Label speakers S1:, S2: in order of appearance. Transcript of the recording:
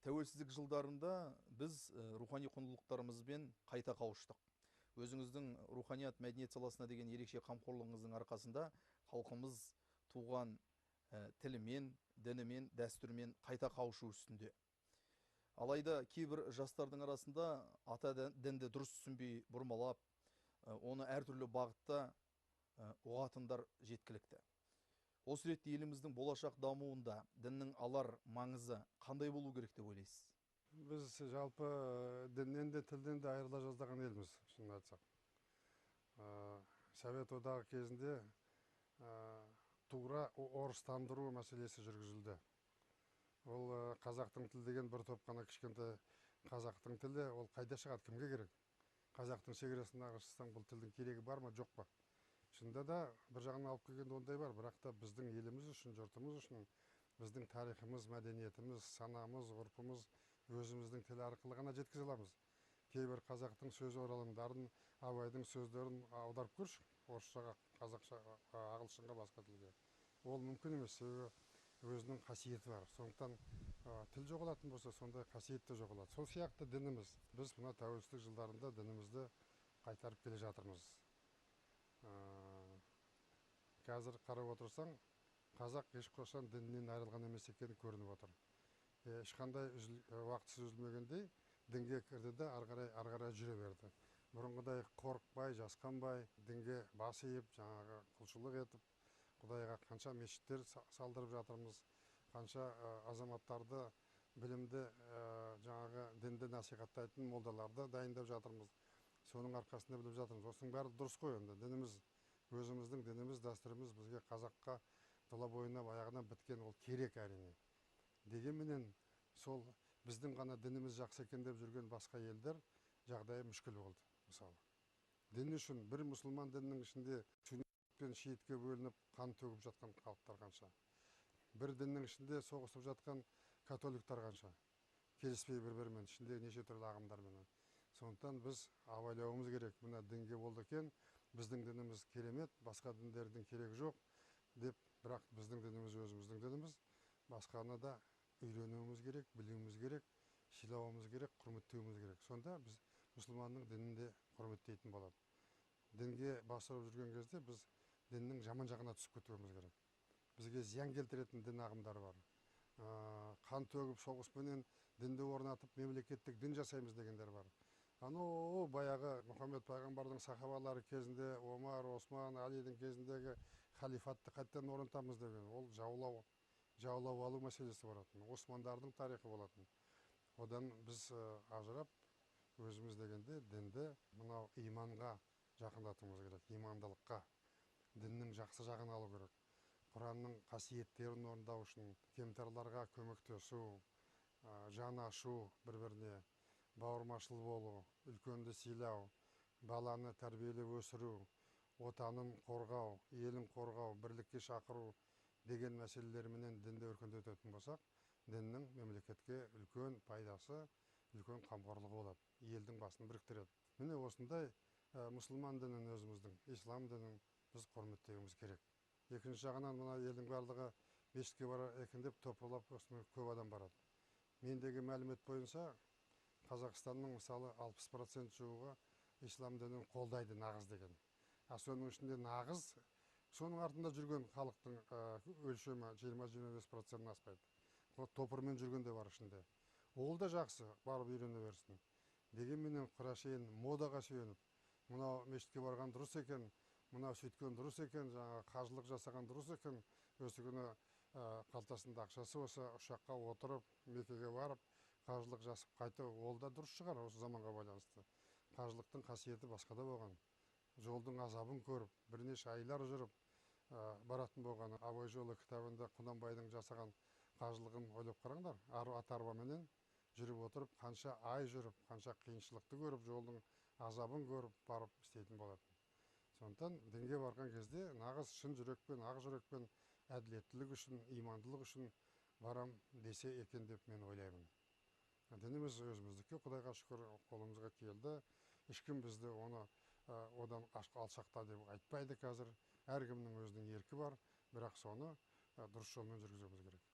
S1: Тәуелсіздік жылдарында біз рухани құндылықтарымызбен қайта қауыштық. Өзіңіздің руханият мәдениет саласына деген ерекше қамқорлығыңыздың арқасында халқымыз туған тілімен, дінімен, дәстүрмен қайта қауышу үстінде. Алайда кейбір жастардың арасында ата дінді дұрыс түсінбей бұрмалап, оны әртүрлі бағытта ұғатындар жеткілікті. Осы ретте еліміздің болашақ дамуында діннің алар маңызы қандай болу керек деп ойлайсыз?
S2: Біз жалпы діннен де тілден де айырыла жаздаған елміз, шынын айтсақ. Совет одағы кезінде тура орыстандыру мәселесі жүргізілді. Ол қазақтың тілі деген бір топ қана кішкентай қазақтың тілі, ол қайда шығады, кімге керек? Қазақтың шекарасына шықсаң, бұл тілдің керегі бар ма, жоқ па? Шынында да бір жағынан алып келгенде ондай бар, бірақ та біздің еліміз үшін, жұртымыз үшін, біздің тарихымыз, мәдениетіміз, санамыз, ғұрпымыз өзіміздің тіл арқылы ғана жеткізе аламыз. Кейбір қазақтың сөз оралымдарын, абайдың сөздерін аударып көрші, орысшаға, қазақшаға, ағылшынға, басқа тілге. Ол мүмкін емес, себебі өзінің қасиеті бар. Сондықтан тіл жоғалатын болса, сондай қасиет те жоғалады. Сол сияқты дініміз. Біз мына тәуелсіздік жылдарында дінімізді қайтарып келе жатырмыз. Қазір қарап отырсаң, қазақ ешқашан діннен айырылған емес екені көрініп отыр. Ешқандай уақытсыз үзілмегендей дінге кірді де ары қарай жүре берді. Бұрынғыдай қорықпай, жасқанбай, дінге бас иіп, жаңағы құлшылық етіп, Құдайға қанша мешіттер салдырып жатырмыз, қанша азаматтарды білімді жаңағы дінді насихаттайтын молдаларды дайындап жатырмыз. Соның арқасында біліп жатырмыз. Осының бәрі дұрыс қой енді. Дініміз, өзіміздің дініміз, дәстүріміз бізге қазаққа тұла бойына баяғыдан біткен, ол керек әрине. Дегенменен сол біздің ғана дініміз жақсы екен деп жүрген басқа елдер жағдайы мүшкіл болды. Мысалы, дін үшін бір мұсылман дінінің ішінде сүннит пен шиитке бөлініп қан төгіп жатқан халықтар қанша. Бір діннің ішінде соғысып жатқан католиктар қанша. Келіспей бір-бірімен, ішінде неше түрлі ағымдармен. Сондықтан біз абайлауымыз керек. Мына дінге болды екен, біздің дініміз керемет, басқа діндердің керегі жоқ деп, бірақ біздің дініміз өзіміздің дініміз. Басқаны да үйренуіміз керек, білуіміз керек, сыйлауымыз керек, құрметтеуіміз керек. Сонда біз мұсылманның дінін де құрметтейтін болады. Дінге бас ұрып жүрген кезде біз діннің жаман жағына түсіп кетуіміз керек. Бізге зиян келтіретін дін ағымдары бар. Қан төгіп соғыспенен дінді орнатып мемлекеттік дін жасаймыз дегендер бар. Анау баяғы Мұхаммед пайғамбардың сахабалары кезінде, Омар, Осман, Алидің кезіндегі халифатты қайттан орнатамыз деген, ол жаулап алу мәселесі болатын. Османдардың тарихы болатын. Одан біз ажырап, өзіміз дегенде дінді мынау иманға жақындатуымыз керек, имандылыққа, діннің жақсы жағын алу керек. Құранның қасиеттерін орындау үшін кемтарларға көмектесу, жан ашу, бір-біріне бауырмашыл болу, үлкенді сыйлау, баланы тәрбиелеп өсіру, отанын қорғау, елін қорғау, бірлікке шақыру деген мәселелерменен дінді өркендететін болсақ, діннің мемлекетке үлкен пайдасы, үлкен қамқорлығы болады. Елдің басын біріктіреді. Міне осындай мұсылман дінін өзіміздің, ислам дінін біз құрметтеуіміз керек. Екінші жағынан мына елдің барлығы мешітке барар екен деп топырлап осыны көп адам барады. Мендегі мәлімет бойынша Қазақстанның мысалы 60% жуығы ислам дінін қолдайды, нағыз деген. Соның ішінде нағыз, соның артында жүрген халықтың өлшемі 20-25%-нан аспайды. Топырмен жүрген де бар ішінде. Ол да жақсы, барып үйрене берсін. Дегенменен құрашейін модаға сүйеніп, мынау мешітке барған дұрыс екен, мынау сөйткен дұрыс екен, жаңа қажылық жасаған дұрыс екен, осы күні қалтасында ақшасы болса, ұшаққа отырып, Меккеге барып, қажылық жасып қайту, ол да дұрыс шығар осы заманға байланысты. Қажылықтың қасиеті басқада болған. Жолдың азабын көріп, бірнеше айлар жүріп баратын болғаны. Абай жолы кітабында Құнанбайдың жасаған қажылығын ойлап қараңдар. Ат арбаменен жүріп отырып, қанша ай жүріп, қанша қиыншылықты көріп, жолдың азабын көріп, барып істейтін болады. Сондықтан дінге барған кезде нағыз шын жүрекпен, ақ жүрекпен, әділеттілік үшін, имандылық үшін барам десе екен деп мен ойлаймын. Дініміз өзіміздікі, Құдайға шүкір, қолымызға келді. Ешкім бізді оны одан алшақта деп айтпайды қазір. Әркімнің өзінің еркі бар, бірақ соны дұрыс жолмен жүргізуіміз керек.